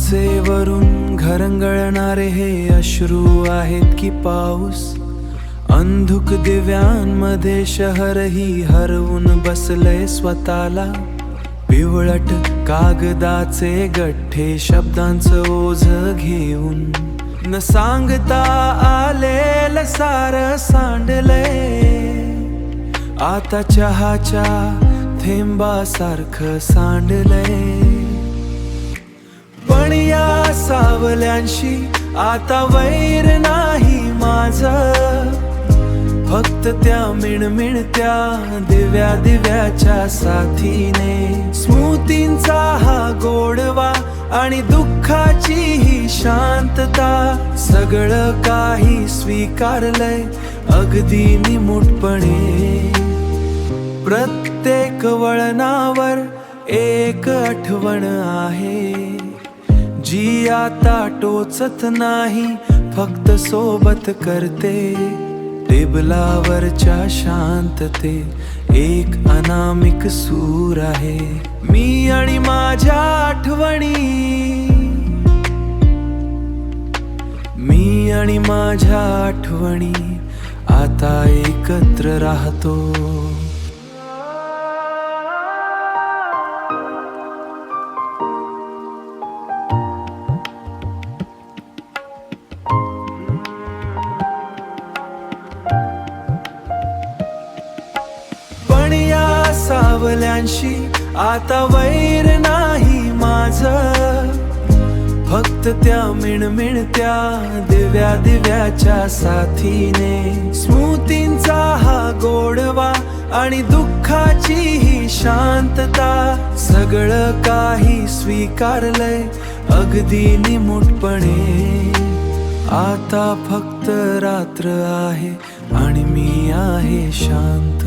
काचेवरून घरंगळणारे हे अश्रू आहेत की पाऊस? अंधुक दिव्यांमध्ये शहरही हरवून बसले स्वतःला. पिवळट कागदाचे गठ्ठे शब्दांचं ओझ घेऊन, न सांगता आलेलं सार सांडले आता चहाच्या थेंबासारखं सांडलंय. पण या सावल्यांशी आता वैर नाही माझं, फक्त त्या मिणमिणत्या दिव्या दिव्याच्या साथीने. स्मृतींचा हा गोडवा आणि दुःखाची ही शांतता, सगळं काही स्वीकारलंय अगदी निमूटपणे. प्रत्येक वळणावर एक आठवण आहे, जी आता टोचत नाही, फक्त सोबत करते. टेबलावरच्या शांतते एक अनामिक सूर आहे. मी आणि माझ्या आठवणी, मी आणि माझ्या आठवणी आता एकत्र राहतो. पण या सावल्यांशी आता वैर नाही माझं, फक्त त्या मिणमिणत्या दिव्या दिव्याच्या साथीने. स्मृतींचा हा गोडवा आणि दुःखाची ही शांतता, सगळं काही स्वीकारलंय अगदी निमूटपणे. आता फक्त रात्र आहे आणि मी आहे शांत.